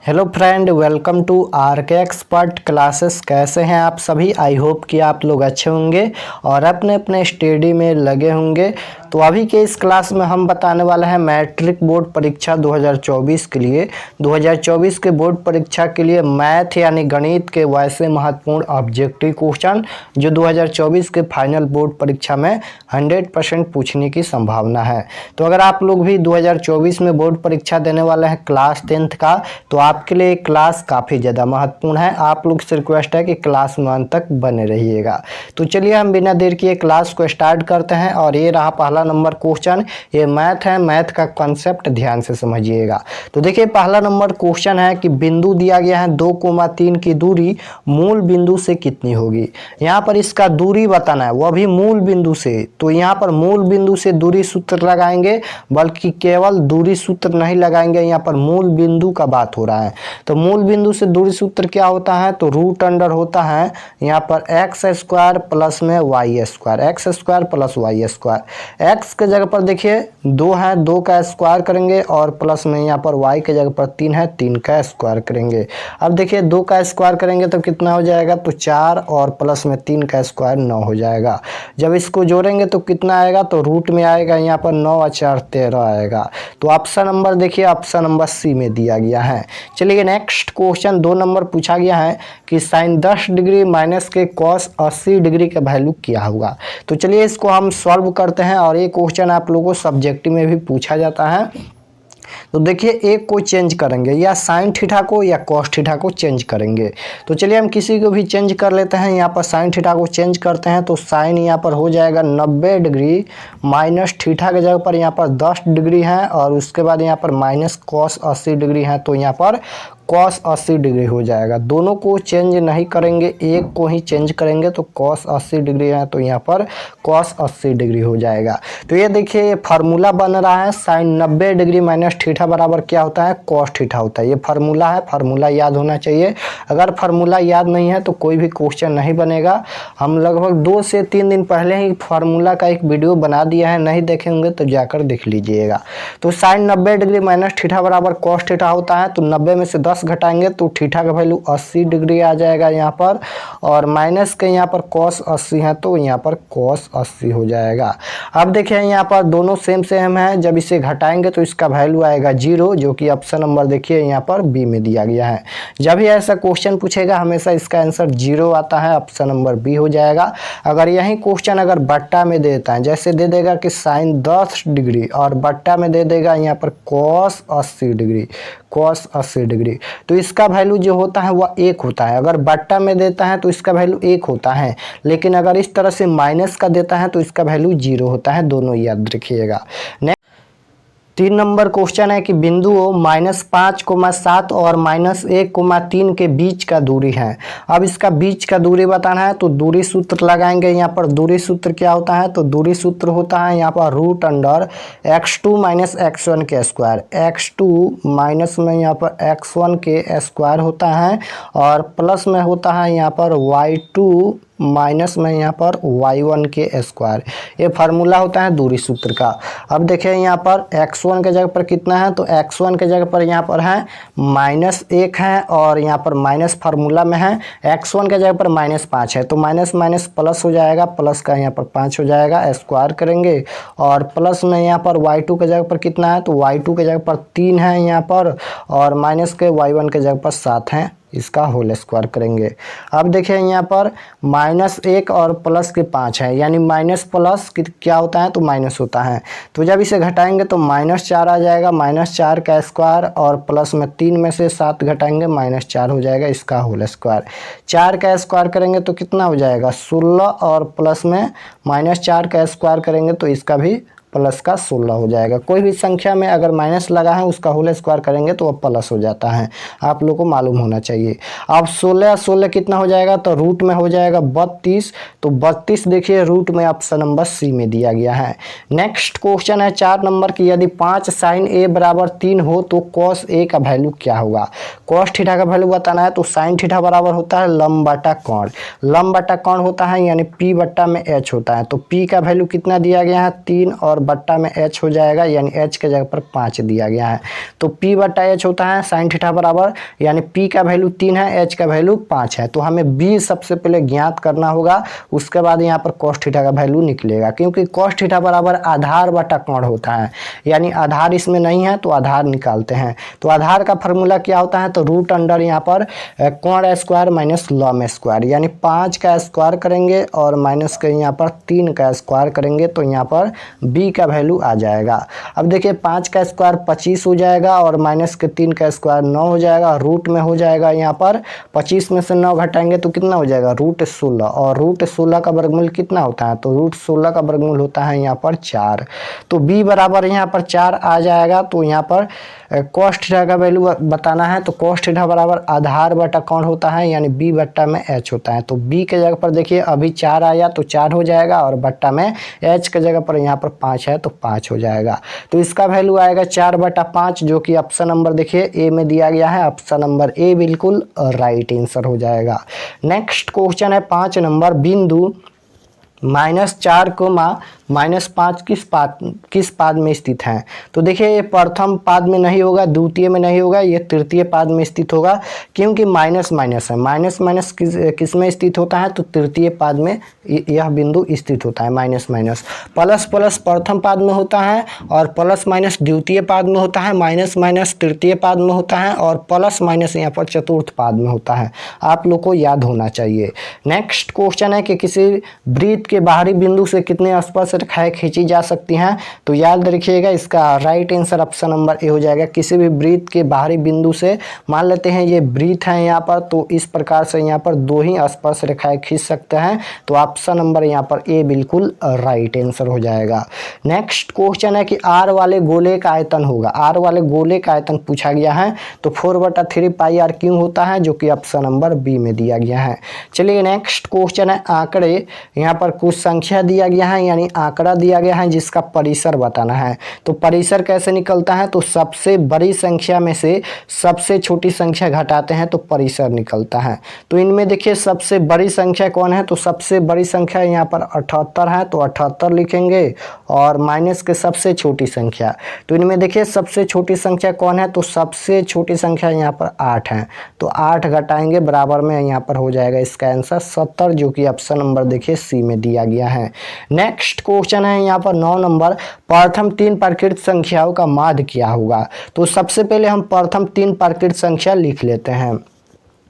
Hello friend, welcome to R K expert classes. कैसे हैं आप सभी? आई होप कि आप लोग अच्छे होंगे और अपने अपने स्टडी में लगे होंगे। तो अभी के इस क्लास में हम बताने वाले हैं मैट्रिक बोर्ड परीक्षा 2024 के लिए। 2024 के बोर्ड परीक्षा के लिए मैथ यानी गणित के वैसे महत्वपूर्ण ऑब्जेक्टिव क्वेश्चन जो 2024 के फाइनल बोर्ड परीक्षा में 100% पूछने की संभावना है। तो अगर आप लोग भी 2024 में बोर्ड परीक्षा देने वाले हैं क्लास 10th का, तो आपके लिए क्लास काफ़ी ज़्यादा महत्वपूर्ण है। आप लोग से रिक्वेस्ट है कि क्लास में अंत तक बने रहिएगा। तो चलिए हम बिना देर किए क्लास को स्टार्ट करते हैं। और ये रहा पहला नंबर क्वेश्चन। ये मैथ है, मैथ का कॉन्सेप्ट ध्यान से समझिएगा। तो देखिए पहला नंबर क्वेश्चन है कि बिंदु दिया गया है 2,3 की दूरी मूल बिंदु से कितनी होगी। यहाँ पर इसका दूरी बताना है, वह भी मूल बिंदु से। तो यहाँ पर मूल बिंदु से दूरी सूत्र लगाएंगे, बल्कि केवल दूरी सूत्र नहीं लगाएंगे, यहाँ पर मूल बिंदु का बात हो रहा है। तो मूल बिंदु से दूरी सूत्र क्या होता है? तो रूट अंडर होता है यहाँ पर एक्स स्क्वायर प्लस में Y square, X square plus Y square. X के जगह पर देखिए 2 है, 2 का स्क्वायर करेंगे और प्लस में यहाँ पर वाई के जगह पर 3 है, 3 का स्क्वायर करेंगे। अब देखिए 2 का स्क्वायर करेंगे तो कितना हो जाएगा? तो 4 और प्लस में 3 का स्क्वायर 9 हो जाएगा। जब इसको जोड़ेंगे तो कितना आएगा? तो रूट में आएगा यहाँ पर 9 और 4 13 आएगा। तो ऑप्शन नंबर देखिए, ऑप्शन नंबर सी में दिया गया है। चलिए नेक्स्ट क्वेश्चन 2 नंबर पूछा गया है कि साइन 10 डिग्री माइनस के कॉस 80 डिग्री का वैल्यू क्या होगा। तो चलिए इसको हम सॉल्व करते हैं। और ये क्वेश्चन आप लोगों को सब्जेक्टिव में भी पूछा जाता है। तो देखिए एक को चेंज करेंगे, या साइन थीटा को या कॉस थीटा को चेंज करेंगे। तो चलिए हम किसी को भी चेंज कर लेते हैं। यहाँ पर साइन थीटा को चेंज करते हैं तो साइन यहाँ पर हो जाएगा 90 डिग्री माइनस थीटा के जगह पर यहाँ पर 10 डिग्री है, और उसके बाद यहाँ पर माइनस कॉस 80 डिग्री है, तो यहाँ पर कॉस 80 डिग्री हो जाएगा। दोनों को चेंज नहीं करेंगे, एक को ही चेंज करेंगे। तो कॉस 80 डिग्री है तो यहाँ पर कॉस 80 डिग्री हो जाएगा। तो ये देखिए ये फार्मूला बन रहा है, साइन 90 डिग्री माइनस थीटा बराबर क्या होता है? कॉस थीटा होता है। ये फार्मूला है, फार्मूला याद होना चाहिए। अगर फार्मूला याद नहीं है तो कोई भी क्वेश्चन नहीं बनेगा। हम लगभग 2 से 3 दिन पहले ही फार्मूला का एक वीडियो बना दिया है, नहीं देखेंगे तो जाकर देख लीजिएगा। तो साइन 90 डिग्री माइनस थीटा बराबर कॉस थीटा होता है। तो 90 में से 10 घटाएंगे तो थीटा का वैल्यू 80 डिग्री आ जाएगा यहाँ पर, और माइनस के यहाँ पर कॉस 80 है तो यहाँ पर कॉस 80 हो जाएगा। अब देखिए यहाँ पर दोनों सेम सेम है, जब इसे घटाएंगे तो इसका वैल्यू आएगा 0, जो कि ऑप्शन नंबर देखिए यहाँ पर बी में दिया गया है। जब भी ऐसा क्वेश्चन पूछेगा हमेशा इसका आंसर 0 आता है, ऑप्शन नंबर बी हो जाएगा। अगर यही क्वेश्चन अगर बट्टा में देता है, जैसे दे देगा कि साइन 10 डिग्री और बट्टा में दे देगा यहाँ पर कॉस 80 डिग्री, कॉस 80 डिग्री, तो इसका वैल्यू जो होता है वह 1 होता है। अगर बट्टा में देता है तो इसका वैल्यू 1 होता है, लेकिन अगर इस तरह से माइनस का देता है तो इसका वैल्यू 0 होता है। दोनों याद रखिएगा। 3 नंबर क्वेश्चन है कि बिंदुओं -5,7 और -1,3 के बीच का दूरी है। अब इसका बीच का दूरी बताना है तो दूरी सूत्र लगाएंगे। यहाँ पर दूरी सूत्र क्या होता है? तो दूरी सूत्र होता है यहाँ पर root under x2 minus x1 के स्क्वायर, x2 माइनस में यहाँ पर x1 के स्क्वायर होता है, और प्लस में होता है यहाँ पर y2 माइनस में यहाँ पर y1 के स्क्वायर। ये फार्मूला होता है दूरी सूत्र का। अब देखिए यहाँ पर x1 के जगह पर कितना है? तो x1 के जगह पर यहाँ पर है -1 है, और यहाँ पर माइनस फार्मूला में है। x1 के जगह पर -5 है तो माइनस माइनस प्लस हो जाएगा, प्लस का यहाँ पर 5 हो जाएगा, स्क्वायर करेंगे। और प्लस में यहाँ पर y2 के जगह पर कितना है? तो y2 के जगह पर 3 है यहाँ पर, और माइनस के y1 के जगह पर 7 है, इसका होल स्क्वायर करेंगे। अब देखिए यहाँ पर -1 और प्लस के 5 है, यानी माइनस प्लस क्या होता है? तो माइनस होता है। तो जब इसे घटाएंगे तो -4 आ जाएगा, -4 का स्क्वायर, और प्लस में 3 में से 7 घटाएंगे -4 हो जाएगा, इसका होल स्क्वायर। 4 का स्क्वायर करेंगे तो कितना हो जाएगा? 16, और प्लस में -4 का स्क्वायर करेंगे तो इसका भी प्लस का 16 हो जाएगा। कोई भी संख्या में अगर माइनस लगा है उसका होल स्क्वायर करेंगे तो वह प्लस हो जाता है, आप लोग को मालूम होना चाहिए। अब 16 कितना हो जाएगा? तो रूट में हो जाएगा 32, तो 32 देखिए रूट में ऑप्शन नंबर सी में दिया गया है। नेक्स्ट क्वेश्चन है 4 नंबर की, यदि 5 साइन ए बराबर 3 हो तो कॉस ए का वैल्यू क्या होगा। कॉस थीटा का वैल्यू बताना है तो साइन थीटा बराबर होता है लंब बटा कोण, लंब बटा कोण होता है यानी पी बट्टा में एच होता है। तो पी का वैल्यू कितना दिया गया है? 3 और बट्टा में h हो जाएगा, यानी h के जगह पर 5 दिया गया है। तो p बट्टा h होता है साइन थीटा बराबर, यानी p का वैल्यू 3 है, h का वैल्यू 5 है। तो हमें b सबसे पहले ज्ञात करना होगा, उसके बाद यहाँ पर cos थीटा का वैल्यू निकलेगा, क्योंकि cos थीटा बराबर आधार बटा कोण होता है, यानी आधार इसमें नहीं है तो आधार निकालते हैं। तो आधार का फॉर्मूला क्या होता है, तो रूट अंडर यहाँ पर कोण स्क्वायर माइनस लॉम स्क्वायर, यानी 5 का स्क्वायर करेंगे और माइनस के यहाँ पर 3 का स्क्वायर करेंगे तो यहाँ पर b का वैल्यू आ जाएगा। अब देखिए 5 का स्क्वायर 25 हो जाएगा और माइनस के 3 का स्क्वायर 9 हो जाएगा, रूट में हो जाएगा यहाँ पर 25 में से 9 घटाएंगे तो कितना हो जाएगा, रूट 16, और रूट 16 का वर्गमूल कितना होता है, तो रूट 16 का वर्गमूल होता है यहाँ पर 4। तो b बराबर यहाँ पर 4 आ जाएगा। तो यहाँ पर cos थीटा का वैल्यू बताना है, तो cos थीटा बराबर आधार बटा कोण होता है, यानी b बट्टा में h होता है। तो b के जगह पर देखिए अभी 4 आया तो 4 हो जाएगा, और बट्टा में h के जगह पर यहाँ पर 5 है तो 5 हो जाएगा। तो इसका वैल्यू आएगा 4 बटा 5, जो कि ऑप्शन नंबर देखिए ए में दिया गया है। ऑप्शन नंबर ए बिल्कुल राइट आंसर हो जाएगा। नेक्स्ट क्वेश्चन है 5 नंबर, बिंदु -4 कोमा -5 किस पाद में स्थित है। तो देखिए ये प्रथम पाद में नहीं होगा, द्वितीय में नहीं होगा, ये तृतीय पाद में स्थित होगा, क्योंकि माइनस माइनस है। माइनस माइनस किस में स्थित होता है, तो तृतीय पाद में यह बिंदु स्थित होता है। माइनस माइनस प्लस प्लस प्रथम पाद में होता है, और प्लस माइनस द्वितीय पाद में होता है, माइनस माइनस तृतीय पाद में होता है, और प्लस माइनस यहाँ पर चतुर्थ पाद में होता है। आप लोग को याद होना चाहिए। नेक्स्ट क्वेश्चन है कि किसी वृत्त के बाहरी बिंदु से कितने स्पर्श रेखाएं खींची जा सकती हैं। तो याद रखिएगा इसका right answer option number A हो जाएगा। किसी भी वृत्त के बाहरी बिंदु से, मान लेते हैं ये वृत्त है यहाँ पर, तो इस प्रकार से यहाँ पर 2 ही स्पर्श रेखाएं खींच सकते हैं। तो ऑप्शन नंबर यहाँ पर ए बिल्कुल राइट आंसर हो जाएगा। नेक्स्ट क्वेश्चन है कि आर वाले गोले का आयतन होगा। आर वाले गोले का आयतन पूछा गया है, तो 4/3 पाई आर क्यों होता है, जो कि ऑप्शन नंबर बी में दिया गया है। चलिए नेक्स्ट क्वेश्चन है आंकड़े, यहाँ पर कुछ संख्या दिया गया है, यानी आंकड़ा दिया गया है जिसका परिसर बताना है। तो परिसर कैसे निकलता है, तो सबसे बड़ी संख्या में से सबसे छोटी संख्या घटाते हैं तो परिसर निकलता है। तो इनमें देखिए सबसे बड़ी संख्या कौन है, तो सबसे बड़ी संख्या यहाँ पर 78 है, तो 78 लिखेंगे, और माइनस के सबसे छोटी संख्या, तो इनमें देखिए सबसे छोटी संख्या कौन है, तो सबसे छोटी संख्या यहाँ पर 8 है, तो 8 घटाएंगे बराबर में यहाँ पर हो जाएगा इसका आंसर 70, जो कि ऑप्शन नंबर देखिए सी में दिया गया है। नेक्स्ट क्वेश्चन है यहाँ पर 9 नंबर, प्रथम 3 प्राकृत संख्याओं का माध्य क्या होगा। तो सबसे पहले हम प्रथम 3 प्राकृत संख्या लिख लेते हैं,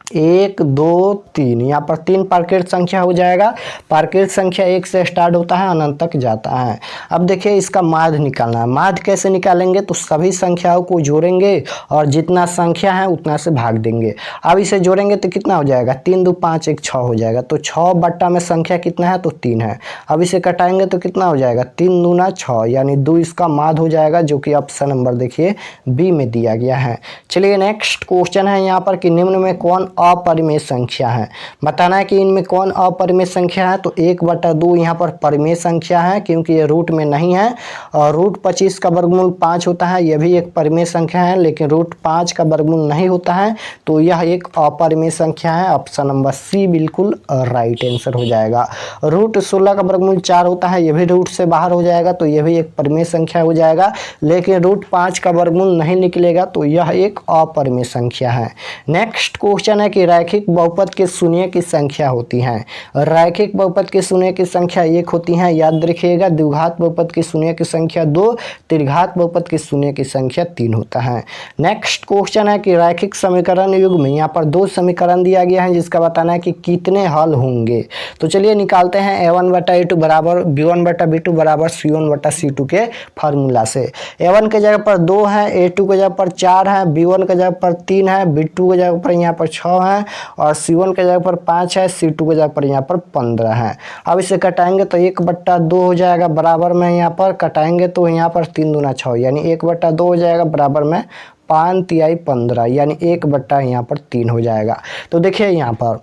1 2 3, यहाँ पर 3 प्राकृत संख्या हो जाएगा। प्राकृत संख्या 1 से स्टार्ट होता है, अनंत तक जाता है। अब देखिए इसका माध्य निकालना है। माध्य कैसे निकालेंगे, तो सभी संख्याओं को जोड़ेंगे और जितना संख्या है उतना से भाग देंगे। अब इसे जोड़ेंगे तो कितना हो जाएगा, 3 2 5 1 6 हो जाएगा। तो 6 बट्टा में संख्या कितना है, तो 3 है। अब इसे कटाएंगे तो कितना हो जाएगा, 3 दूना 6, यानी 2 इसका माध्य हो जाएगा, जो कि ऑप्शन नंबर देखिए बी में दिया गया है। चलिए नेक्स्ट क्वेश्चन है यहाँ पर कि निम्न में कौन अपरिमेय संख्या है। बताना है कि इनमें कौन अपरिमेय संख्या है। तो 1/2 यहाँ पर परिमेय संख्या है, क्योंकि ये रूट में नहीं है, और रूट 25 का वर्गमूल 5 होता है, यह भी एक परिमेय संख्या है, लेकिन रूट 5 का वर्गमूल नहीं होता है, तो यह एक अपरिमेय संख्या है। ऑप्शन नंबर सी बिल्कुल राइट आंसर हो जाएगा। रूट 16 का वर्गमूल 4 होता है, यह भी रूट से बाहर हो जाएगा, तो यह भी एक परिमेय संख्या हो जाएगा, लेकिन रूट 5 का वर्गमूल नहीं निकलेगा, तो यह एक अपरिमेय संख्या है। नेक्स्ट क्वेश्चन है कि रैखिक बहुपद के शून्य की संख्या होती है। रैखिक बहुपद के शून्य की संख्या 1 होती है, याद रखिएगा। द्विघात बहुपद के शून्य की संख्या 2, त्रिघात बहुपद के शून्य की संख्या 3 होता है। नेक्स्ट क्वेश्चन है कि रैखिक समीकरण युग में यहाँ पर 2 समीकरण दिया गया है, जिसका बताना है कि कितने हल होंगे। तो चलिए निकालते हैं। a1/a2 बराबर b1/b2 बराबर c1/c2 के फार्मूला से। a1 के जगह पर 2 है, a2 के जगह पर 4 है, b1 के जगह पर 3 है, b2 के जगह पर यहाँ पर 6 है, और c1 के जगह पर 5 है, c2 के जगह पर यहाँ पर 15 है। अब इसे कटाएंगे तो 1/2 हो जाएगा, बराबर में यहाँ पर कटाएंगे तो यहाँ पर 3 दूना 6, यानी 1/2 हो जाएगा, बराबर में 5 तिहाई 15, यानी 1/3 यहाँ पर 3 हो जाएगा। तो देखिए यहाँ पर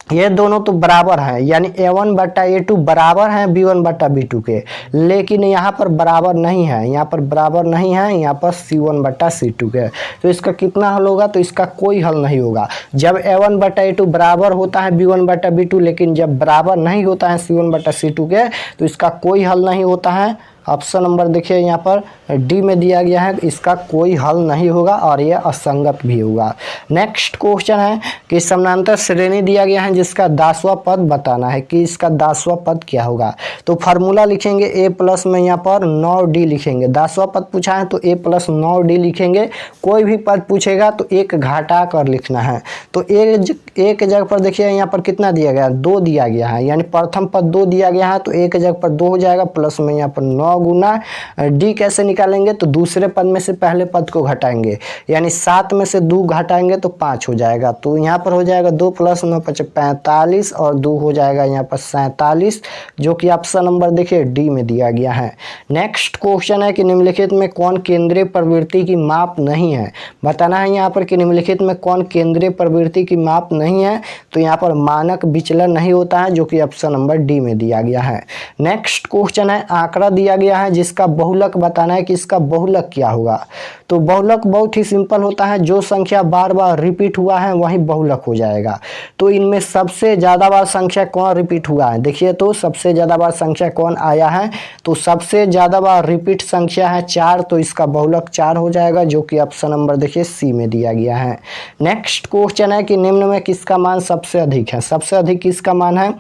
ये दोनों तो बराबर हैं, यानी a1/a2 बराबर हैं b1/b2 के, लेकिन यहाँ पर बराबर नहीं है, यहाँ पर बराबर नहीं है, यहाँ पर c1/c2 के। तो इसका कितना हल होगा, तो इसका कोई हल नहीं होगा। जब a1/a2 बराबर होता है b1/b2, लेकिन जब बराबर नहीं होता है c1/c2 के, तो इसका कोई हल नहीं होता है। ऑप्शन नंबर देखिए यहाँ पर डी में दिया गया है, इसका कोई हल नहीं होगा और यह असंगत भी होगा। नेक्स्ट क्वेश्चन है कि समानांतर श्रेणी दिया गया है जिसका 10वां पद बताना है कि इसका 10वां पद क्या होगा। तो फार्मूला लिखेंगे ए प्लस में यहाँ पर 9d लिखेंगे। 10वां पद पूछा है तो ए प्लस 9d लिखेंगे। कोई भी पद पूछेगा तो एक घटा कर लिखना है। तो एक जगह पर देखिए यहाँ पर कितना दिया गया है, 2 दिया गया है, यानी प्रथम पद 2 दिया गया है तो एक जगह पर 2 हो जाएगा, प्लस में यहाँ पर 9 गुना डी कैसे निकालेंगे, तो दूसरे पद में से पहले पद को घटाएंगे, यानी 7 में से 2 घटाएंगे तो 5 हो जाएगा। तो यहाँ पर हो जाएगा 2 + 9 = 45 और 2 हो जाएगा यहाँ पर 47, जो कि ऑप्शन नंबर देखिए डी में दिया गया है। नेक्स्ट क्वेश्चन है कि निम्नलिखित में कौन केंद्रीय प्रवृत्ति की माप नहीं है। बताना है यहाँ पर कि निम्नलिखित में कौन केंद्रीय प्रवृत्ति की माप नहीं है। तो यहाँ पर मानक विचलन नहीं होता है, जो कि ऑप्शन नंबर डी में दिया गया है। नेक्स्ट क्वेश्चन है आंकड़ा दिया गया है जिसका बहुलक बताना है कि इसका बहुलक क्या होगा। तो बहुलक बहुत ही सिंपल होता है, जो संख्या बार बार रिपीट हुआ है वही बहुलक हो जाएगा। तो इनमें सबसे ज़्यादा बार संख्या कौन रिपीट हुआ है, देखिए तो सबसे ज़्यादा बार संख्या कौन आया है, तो सबसे ज़्यादा बार रिपीट संख्या है 4, तो इसका बहुलक 4 हो जाएगा, जो कि ऑप्शन नंबर देखिए सी में दिया गया है। नेक्स्ट क्वेश्चन है कि निम्न में किसका मान सबसे अधिक है। सबसे अधिक किसका मान है,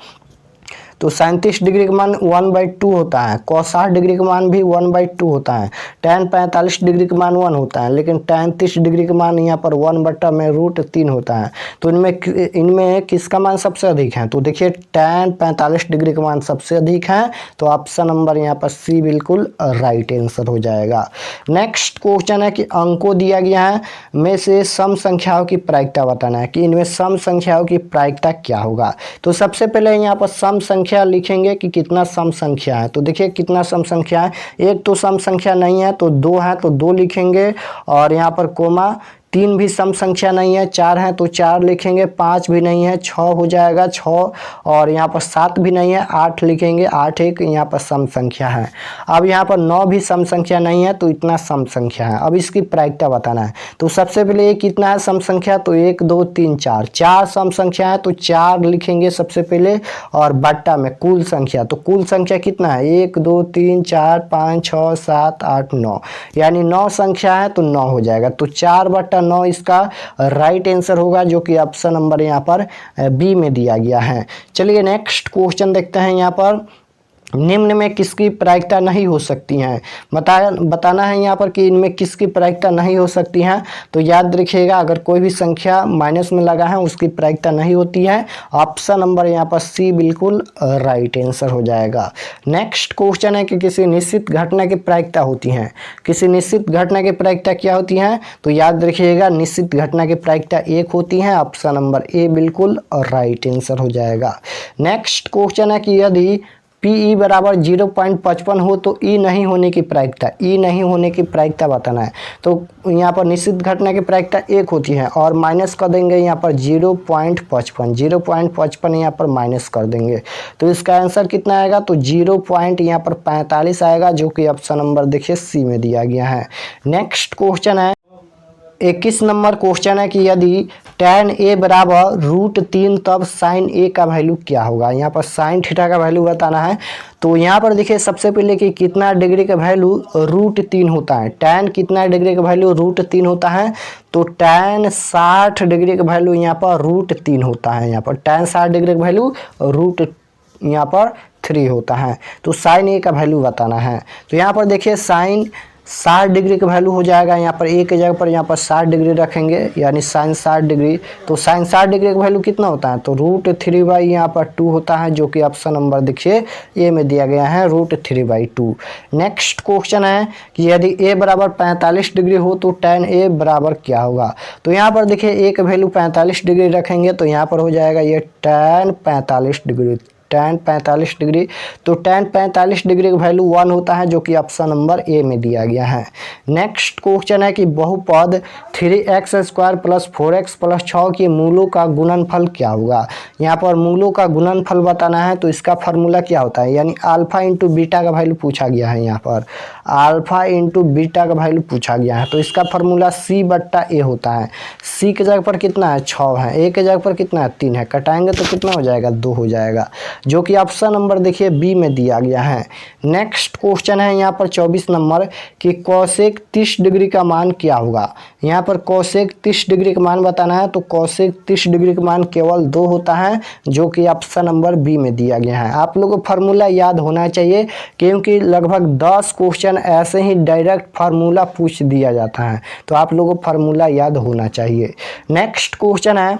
तो 37 डिग्री का मान 1/2 होता है, cos 60 डिग्री का मान भी 1/2 होता है, tan 45 डिग्री का मान 1 होता है, लेकिन tan 30 डिग्री का मान यहाँ पर 1/√3 होता है। तो इनमें किसका मान सबसे अधिक है, तो देखिए tan 45 डिग्री का मान सबसे अधिक है, तो ऑप्शन नंबर यहाँ पर सी बिल्कुल राइट आंसर हो जाएगा। नेक्स्ट क्वेश्चन है कि अंकों दिया गया है में से सम संख्याओं की प्रायिकता बताना है कि इनमें सम संख्याओं की प्रायिकता क्या होगा। तो सबसे पहले यहाँ पर सम संख्या लिखेंगे कि कितना सम संख्या है। तो देखिए कितना सम संख्या है, एक तो सम संख्या नहीं है तो 2 है तो 2 लिखेंगे, और यहाँ पर कोमा 3 भी सम संख्या नहीं है, 4 है तो 4 लिखेंगे, 5 भी नहीं है 6 हो जाएगा 6, और यहाँ पर 7 भी नहीं है 8 लिखेंगे, 8 एक यहाँ पर सम संख्या है। अब यहाँ पर 9 भी सम संख्या नहीं है तो इतना सम संख्या है। अब इसकी प्रायिकता बताना है। तो सबसे पहले ये कितना है सम संख्या, तो 1 2 3 4, 4 सम संख्या है तो 4 लिखेंगे सबसे पहले, और बट्टा में कुल संख्या, तो कुल संख्या कितना है 1 2 3 4 5 6 7 8 9, यानी 9 संख्या है तो 9 हो जाएगा। तो 4/9 इसका राइट आंसर होगा, जो कि ऑप्शन नंबर यहाँ पर बी में दिया गया है। चलिए नेक्स्ट क्वेश्चन देखते हैं। यहाँ पर निम्न में किसकी प्रायिकता नहीं हो सकती हैं, बताना है यहाँ पर कि इनमें किसकी प्रायिकता नहीं हो सकती हैं। तो याद रखिएगा अगर कोई भी संख्या माइनस में लगा है उसकी प्रायिकता नहीं होती है। ऑप्शन नंबर यहाँ पर सी बिल्कुल राइट आंसर हो जाएगा। नेक्स्ट क्वेश्चन है कि किसी निश्चित घटना की प्रायिकता होती हैं। किसी निश्चित घटना की प्रायिकता क्या होती हैं, तो याद रखिएगा निश्चित घटना की प्रायिकता 1 होती है। ऑप्शन नंबर ए बिल्कुल राइट आंसर हो जाएगा। नेक्स्ट क्वेश्चन है कि यदि PE बराबर 0.55 हो तो ई नहीं होने की प्रायिकता बताना है। तो यहाँ पर निश्चित घटना की प्रायिकता 1 होती है, और माइनस कर देंगे यहाँ पर 0.55 यहाँ पर माइनस कर देंगे, तो इसका आंसर कितना आएगा, तो 0.45 आएगा, जो कि ऑप्शन नंबर देखिए सी में दिया गया है। नेक्स्ट क्वेश्चन है 21 नंबर क्वेश्चन है कि यदि tan a बराबर √3 तब sin a का वैल्यू क्या होगा। यहाँ पर sin थीटा का वैल्यू बताना है। तो यहाँ पर देखिए सबसे पहले कि कितना डिग्री का वैल्यू √3 होता है, tan कितना डिग्री का वैल्यू √3 होता है, तो tan 60 डिग्री का वैल्यू यहाँ पर √3 होता है। यहाँ पर tan 60 डिग्री का वैल्यू यहाँ पर 3 होता है। तो sin a का वैल्यू बताना है। तो यहाँ पर देखिए sin 60 डिग्री का वैल्यू हो जाएगा, यहाँ पर एक जगह पर यहाँ पर 60 डिग्री रखेंगे, यानी sin 60 डिग्री। तो sin 60 डिग्री का वैल्यू कितना होता है, तो √3/2 यहाँ पर 2 होता है, जो कि ऑप्शन नंबर देखिए ए में दिया गया है √3/2। नेक्स्ट क्वेश्चन है कि यदि a बराबर 45 डिग्री हो तो tan a बराबर क्या होगा। तो यहाँ पर देखिए a का वैल्यू 45 डिग्री रखेंगे, तो यहाँ पर हो जाएगा ये tan 45 डिग्री, tan 45 डिग्री। तो tan 45 डिग्री का वैल्यू 1 होता है, जो कि ऑप्शन नंबर ए में दिया गया है। नेक्स्ट क्वेश्चन है कि बहुपद 3x² + 4x + 6 के मूलों का गुणनफल क्या होगा। यहाँ पर मूलों का गुणनफल बताना है। तो इसका फार्मूला क्या होता है, यानी अल्फा इंटू बीटा का वैल्यू पूछा गया है। यहाँ पर अल्फा इंटू बीटा का वैल्यू पूछा गया है, तो इसका फार्मूला C/A होता है। सी के जगह पर कितना है 6 है, ए के जगह पर कितना है 3 है, कटाएंगे तो कितना हो जाएगा 2 हो जाएगा, जो कि ऑप्शन नंबर देखिए बी में दिया गया है। नेक्स्ट क्वेश्चन है यहाँ पर 24 नंबर कि कोसेक 30 डिग्री का मान क्या होगा। यहाँ पर कोसेक 30 डिग्री का मान बताना है, तो कोसेक 30 डिग्री का मान केवल 2 होता है, जो कि ऑप्शन नंबर बी में दिया गया है। आप लोगों को फार्मूला याद होना चाहिए, क्योंकि लगभग 10 क्वेश्चन ऐसे ही डायरेक्ट फार्मूला पूछ दिया जाता है, तो आप लोगों को फार्मूला याद होना चाहिए। नेक्स्ट क्वेश्चन है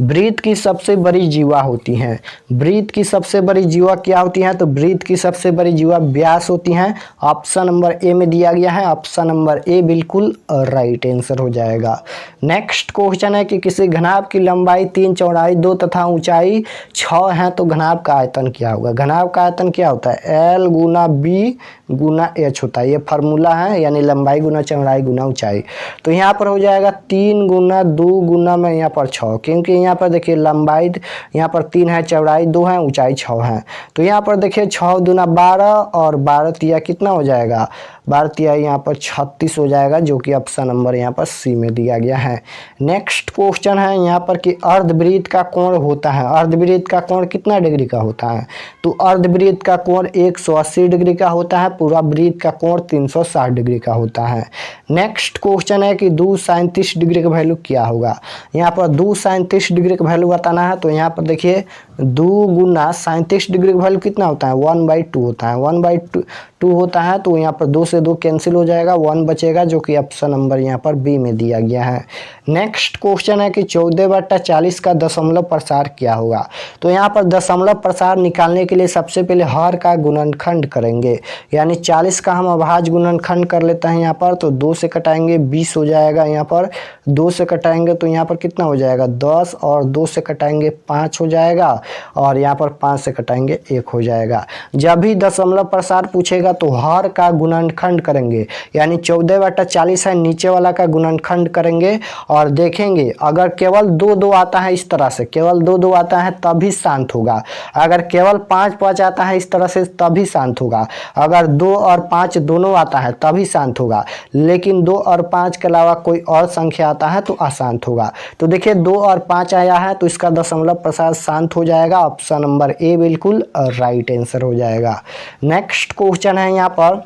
ब्रीथ की सबसे बड़ी जीवा होती हैं। ब्रीथ की सबसे बड़ी जीवा क्या होती हैं, तो ब्रीथ की सबसे बड़ी जीवा व्यास होती हैं। ऑप्शन नंबर ए में दिया गया है, ऑप्शन नंबर ए बिल्कुल राइट आंसर हो जाएगा। नेक्स्ट क्वेश्चन है कि किसी घनाभ की लंबाई 3, चौड़ाई 2 तथा ऊंचाई 6 है, तो घनाभ का आयतन क्या होगा। घनाभ का आयतन क्या होता है, एल गुना बी गुना एच होता है। ये फार्मूला है, यानी लंबाई गुना चौड़ाई गुना ऊंचाई। तो यहाँ पर हो जाएगा 3 गुना 2 गुना में यहाँ पर 6, क्योंकि यहाँ पर देखिए लंबाई यहाँ पर 3 है, चौड़ाई 2 है, ऊंचाई 6 है। तो यहाँ पर देखिए 6 दूना 12 और 12 तिया कितना हो जाएगा, 12 तिया यहाँ पर 36 हो जाएगा, जो कि ऑप्शन नंबर यहाँ पर सी में दिया गया है। नेक्स्ट क्वेश्चन है यहाँ पर कि अर्धवृत्त का कोण होता है। अर्धवृत्त का कोण कितना डिग्री का होता है, तो अर्धवृत्त का कोण 180 डिग्री का होता है, पूरा वृत्त का कोण 360 डिग्री का होता है। नेक्स्ट क्वेश्चन है कि 2 sin 30 डिग्री का वैल्यू क्या होगा। यहाँ पर 2 sin 30 डिग्री का वैल्यू बताना है, तो यहाँ पर देखिए 2 गुना sin 30 डिग्री का वैल्यू कितना होता है, 1/2 होता है। 1/2 होता है, तो यहाँ पर 2 से 2 कैंसिल हो जाएगा, 1 बचेगा, जो कि ऑप्शन नंबर यहाँ पर बी में दिया गया है। नेक्स्ट क्वेश्चन है कि 14/40 का दशमलव प्रसार क्या होगा। तो यहाँ पर दशमलव प्रसार निकालने के लिए सबसे पहले हर का गुणनखंड करेंगे, यानी 40 का हम अभाज्य गुणनखंड कर लेते हैं यहाँ पर, तो 2 से कटाएंगे 20 हो जाएगा, यहाँ पर 2 से कटाएंगे तो यहाँ पर कितना हो जाएगा 10, और 2 से कटाएंगे 5 हो जाएगा, और यहाँ पर 5 से कटाएंगे 1 हो जाएगा। जब भी दशमलव प्रसार पूछेगा तो हर का गुणनखंड करेंगे, यानी 14/40 है, नीचे वाला का गुणनखंड करेंगे और देखेंगे अगर केवल 2 आता है, इस तरह से केवल 2 आता है तभी शांत होगा। अगर केवल 5 आता है इस तरह से तभी शांत होगा। अगर 2 और 5 दोनों आता है तभी शांत होगा, लेकिन 2 और 5 के अलावा कोई और संख्या आता है तो अशांत होगा। तो देखिए 2 और 5 आया है, तो इसका दशमलव प्रसार शांत हो जाएगा, ऑप्शन नंबर ए बिल्कुल राइट आंसर हो जाएगा। नेक्स्ट क्वेश्चन है यहाँ पर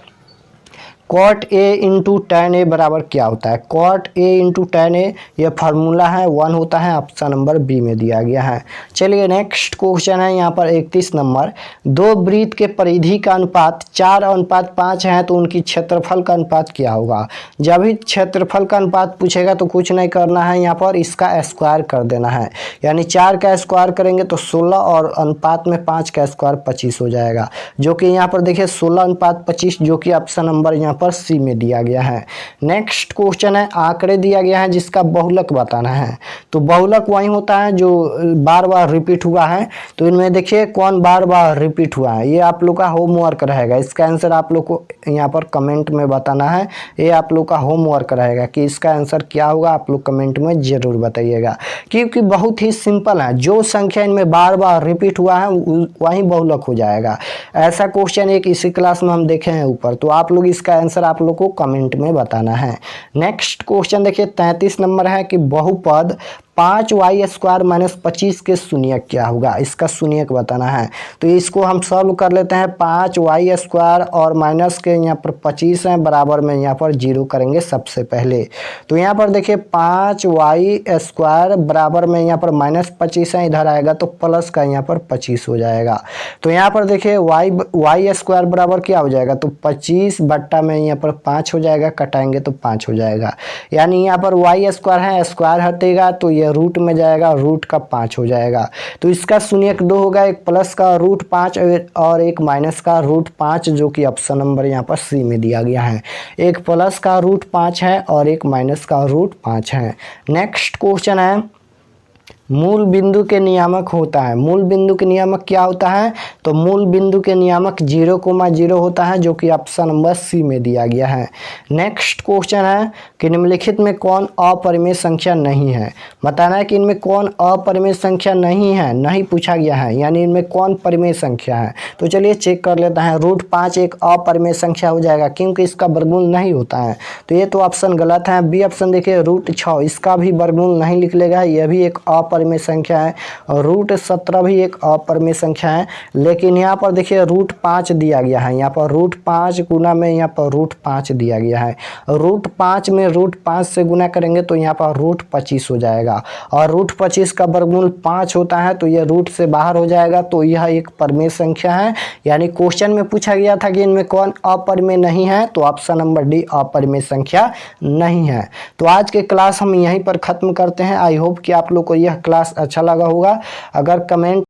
cot a into tan a बराबर क्या होता है। cot a into tan a यह फार्मूला है 1 होता है, ऑप्शन नंबर बी में दिया गया है। चलिए नेक्स्ट क्वेश्चन है यहाँ पर 31 नंबर, 2 वृत्त के परिधि का अनुपात 4:5 है, तो उनकी क्षेत्रफल का अनुपात क्या होगा। जब भी क्षेत्रफल का अनुपात पूछेगा तो कुछ नहीं करना है, यहाँ पर इसका स्क्वायर कर देना है, यानी 4 का स्क्वायर करेंगे तो 16 और अनुपात में 5 का स्क्वायर 25 हो जाएगा, जो कि यहाँ पर देखिए 16:25, जो कि ऑप्शन नंबर यहाँ पर सी में दिया गया है। नेक्स्ट क्वेश्चन है आंकड़े दिया गया है जिसका बहुलक बताना है। तो बहुलक वही होता है जो बार बार रिपीट हुआ है, तो इनमें देखिए कौन बार बार रिपीट हुआ है, ये आप लोग का होमवर्क रहेगा। इसका आंसर आप लोग को यहाँ पर कमेंट में बताना है, ये आप लोग का होमवर्क रहेगा कि इसका आंसर क्या होगा, आप लोग कमेंट में जरूर बताइएगा, क्योंकि बहुत ही सिंपल है, जो संख्या इनमें बार बार रिपीट हुआ है वही बहुलक हो जाएगा। ऐसा क्वेश्चन एक इसी क्लास में हम देखे हैं ऊपर, तो आप लोग इसका आंसर आप लोग को कमेंट में बताना है। नेक्स्ट क्वेश्चन देखिए 33 नंबर है कि बहुपद 5y² - 25 के शून्यक क्या होगा, इसका शून्यक बताना है। तो इसको हम सॉल्व कर लेते हैं। 5y² और माइनस के यहाँ पर 25 है, बराबर में यहाँ पर 0 करेंगे सबसे पहले। तो यहाँ पर देखिए 5y² बराबर में यहाँ पर -25 है, इधर आएगा तो प्लस का यहाँ पर 25 हो जाएगा। तो यहाँ पर देखिए y² बराबर क्या हो जाएगा, तो 25 बट्टा में यहाँ पर 5 हो जाएगा, कटाएंगे तो 5 हो जाएगा, यानी यहाँ पर y² है, स्क्वायर हटेगा तो ये रूट में जाएगा, रूट का 5 हो जाएगा। तो इसका शून्यक 2 होगा, एक प्लस का √5 और एक माइनस का √5, जो कि ऑप्शन नंबर यहाँ पर सी में दिया गया है। एक प्लस का √5 है और एक माइनस का √5 है। नेक्स्ट क्वेश्चन है मूल बिंदु के नियामक होता है। मूल बिंदु के नियामक क्या होता है? तो मूल बिंदु के नियामक 0,0 होता है, जो कि ऑप्शन नंबर सी में दिया गया है। नेक्स्ट क्वेश्चन है कि निम्नलिखित में कौन अपरिमेय संख्या नहीं है। बताना है कि इनमें कौन अपरिमेय संख्या नहीं है, नहीं पूछा गया है, यानी इनमें कौन परिमेय संख्या है। तो चलिए चेक कर लेते हैं। √5 एक अपरिमेय संख्या हो जाएगा, क्योंकि इसका वर्गमूल नहीं होता है, तो ये तो ऑप्शन गलत है। बी ऑप्शन देखिए √6, इसका भी वर्गमूल नहीं निकलेगा, यह भी एक अपरिमेय संख्या है। और √17 भी एक अपरिमेय संख्या है। लेकिन यहाँ पर देखिए √5 दिया गया है, यहाँ पर √5 गुना में यहाँ पर √5 दिया गया है। √5 में √5 से गुना करेंगे तो यहाँ पर √25 हो जाएगा, और √25 का वर्गमूल 5 होता है, तो यह रूट से बाहर हो जाएगा। तो यह एक परिमेय संख्या है, यानी क्वेश्चन में पूछा गया था कि इनमें कौन अपरिमेय नहीं है, तो ऑप्शन नंबर डी अपरिमेय संख्या नहीं है। तो आज के क्लास हम यहीं पर खत्म करते हैं। आई होप कि आप लोग को यह क्लास अच्छा लगा होगा। अगर कमेंट